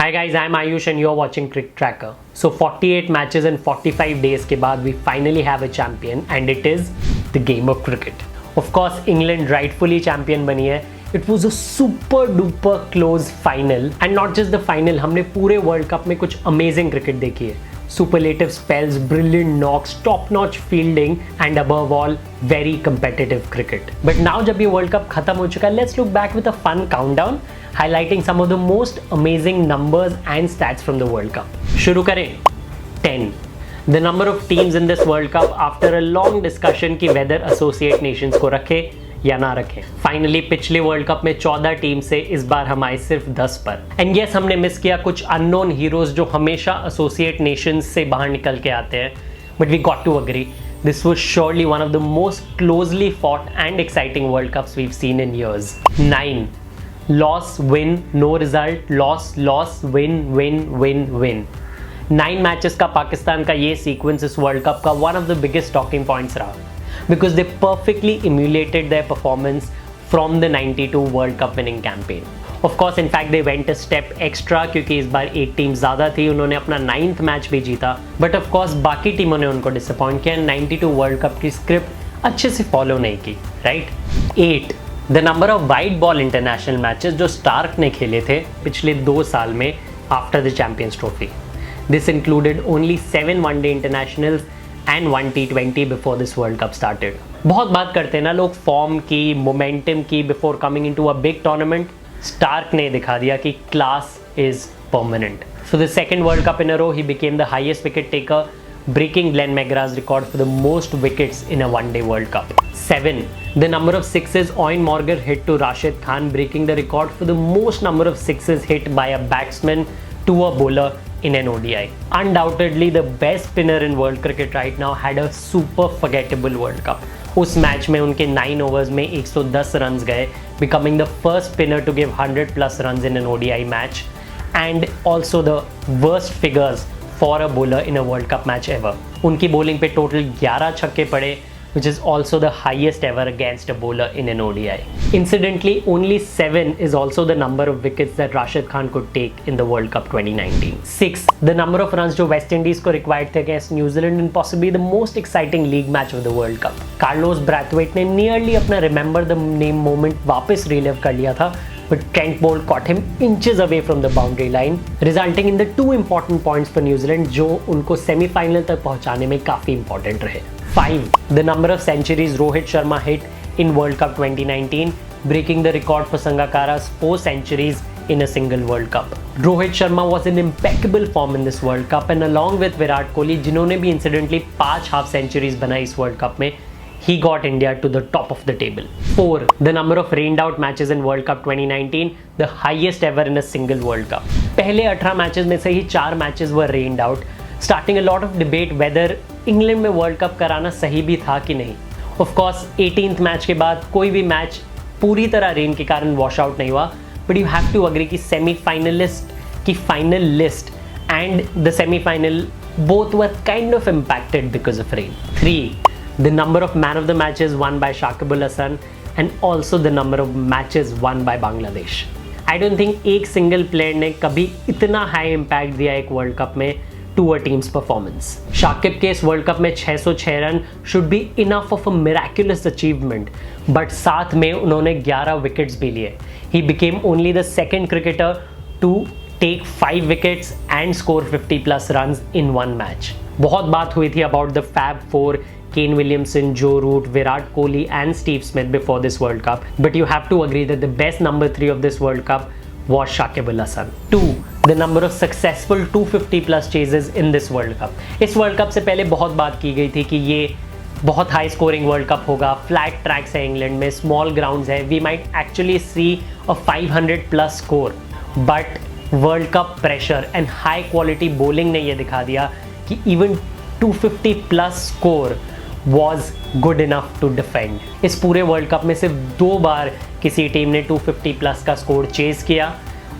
Hi guys, I'm Ayush and you're watching Cricket Tracker. So 48 matches in 45 days के बाद we finally have a champion and it is the game of cricket. Of course, England rightfully champion बनी है. It was a super duper close final and not just the final, हमने पूरे World Cup में कुछ amazing cricket देखी है. Superlative spells, brilliant knocks, top-notch fielding and above all, very competitive cricket. But now जब ये World Cup खत्म हो चुका है, let's look back with a fun countdown, highlighting some of the most amazing numbers and stats from the World Cup. शुरू करें 10. The number of teams in this World Cup after a long discussion कि whether associate nations को रखे या ना रखें. Finally पिछले world cup में 14 टीम से इस बार हम आए सिर्फ 10 पर. एंड यस, हमने मिस किया कुछ अननोन हीरोज जो हमेशा एसोसिएट नेशंस से बाहर निकल के आते हैं, but we got to agree this was surely one of the most closely fought and exciting world cups we have seen in years. 9 loss win no result, loss loss win win win win. 9 matches का पाकिस्तान का ये sequence इस world cup का one of the biggest talking points रहा, because they perfectly emulated their performance from the 92 World Cup winning campaign. Of course, in fact, they went a step extra क्योंकि इस बार 8 team ज़्यादा थी, उन्होंने अपना 9th match भी जीता. But of course, बाकी टीमों ने उनको डिसअपॉइंट किया. 92 वर्ल्ड कप की स्क्रिप्ट अच्छे से फॉलो नहीं की, right. 8 the number of wide ball international matches जो स्टार्क ने खेले थे पिछले 2 साल में after the champions trophy. This included only 7 one day internationals and 1 T20 before this world cup started. बहुत बात करते हैं ना लोग फॉर्म की, मोमेंटम की before coming into a big tournament. Starc ने दिखा दिया कि class is permanent. So the second world cup in a row he became the highest wicket taker, breaking Glenn McGrath's record for the most wickets in a one-day World Cup. 7 the number of sixes Owen Morgan hit to Rashid Khan, breaking the record for the most number of sixes hit by a batsman to a bowler in an ODI. Undoubtedly the best spinner in world cricket right now had a super forgettable World Cup. उस match में उनके 9 overs में 110 runs गए, becoming the first spinner to give 100 plus runs in an ODI match and also the worst figures for a bowler in a World Cup match ever. उनकी bowling पे total 11 छक्के पड़े, which is also the highest ever against a bowler in an ODI. Incidentally, only 7 is also the number of wickets that Rashid Khan could take in the World Cup 2019. 6 the number of runs जो West Indies को required थे against New Zealand in possibly the most exciting league match of the World Cup. Carlos Brathwaite ने nearly अपना remember the name moment वापस relive कर लिया था, but Trent Boult caught him inches away from the boundary line, resulting in the 2 important points for New Zealand जो उनको semi-final तक पहुंचाने में काफी important रहे. 5 the number of centuries Rohit Sharma hit in World Cup 2019, breaking the record for Sangakkara's 4 centuries in a single World Cup. Rohit Sharma was in impeccable form in this World Cup and along with Virat Kohli जिन्होंने भी incidentally 5 half centuries बनाई इस World Cup में, he got India to the top of the table. 4 the number of rained out matches in World Cup 2019, the highest ever in a single World Cup. पहले 18 matches में से ही 4 matches were rained out, starting a lot of debate whether England में world cup कराना सही भी था कि नहीं. Of course 18th मैच के बाद कोई भी मैच पूरी तरह रेन के कारण वॉश आउट नहीं हुआ, but you have to agree कि सेमीफाइनलिस्ट की final list and the semifinal both were kind of impacted because of rain. 3 the number of man of the matches won by Shakib Al Hasan and also the number of matches won by Bangladesh. I don't think एक single player ने कभी इतना high impact दिया एक world cup में to a team's performance. Shakib के इस world cup में 606 run should be enough of a miraculous achievement, but साथ में उन्होंने 11 विकेट्स भी लिए. He became only the second cricketer to take 5 wickets and score 50 plus runs in one match. बहुत बात हुई थी about the Fab Four, Kane Williamson, Joe Root, Virat Kohli and Steve Smith before this World Cup, but you have to agree that the best number 3 of this World Cup was Shakib Al Hasan. 2 the number of successful 250 plus chases in this World Cup. इस World Cup से पहले बहुत बात की गई थी कि ये बहुत हाई स्कोरिंग वर्ल्ड कप होगा, फ्लैट ट्रैक्स है इंग्लैंड में, स्मॉल ग्राउंड्स है, we might actually see a 500 plus score, but world cup pressure and high quality bowling ने ये दिखा दिया कि even 250 plus score was good enough to defend. इस पूरे वर्ल्ड कप में सिर्फ 2 बार किसी टीम ने 250 प्लस का स्कोर चेस किया.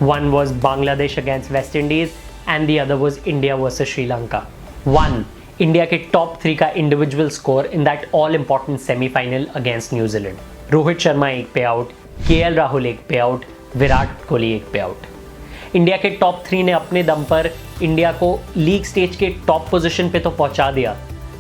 One was Bangladesh against West Indies and the other was India versus Sri Lanka. 1 India के टॉप 3 का individual score in that all important semifinal against New Zealand. Rohit Sharma एक पे आउट, केएल राहुल एक पे out, Virat Kohli एक पे आउट. इंडिया के टॉप 3 ने अपने दम पर इंडिया को लीग स्टेज के टॉप पोजीशन पे तो पहुंचा दिया,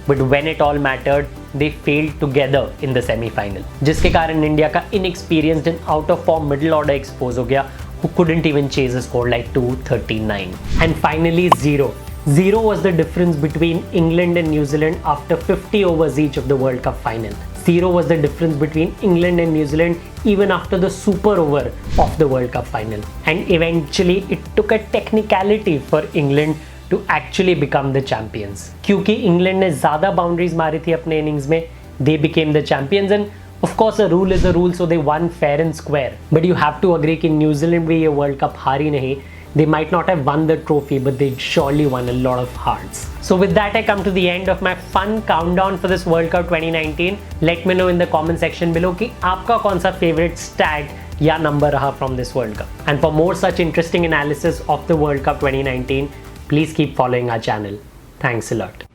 but when it all mattered they failed together in the semifinal, जिसके कारण इंडिया का inexperienced and out of form middle order expose हो गया, who couldn't even chase a score like 239. And finally, 0. 0 was the difference between England and New Zealand after 50 overs each of the World Cup final. 0 was the difference between England and New Zealand even after the super over of the World Cup final. And eventually, it took a technicality for England to actually become the champions. क्योंकि England ने ज़्यादा boundaries मारी थी अपने innings में, they became the champions. And of course, a rule is a rule, so they won fair and square. But you have to agree कि New Zealand भी ये World Cup हारी नहीं. They might not have won the trophy, but they surely won a lot of hearts. So with that, I come to the end of my fun countdown for this World Cup 2019. Let me know in the comment section below कि आपका कौन सा favorite stat या number रहा from this World Cup. And for more such interesting analysis of the World Cup 2019, please keep following our channel. Thanks a lot.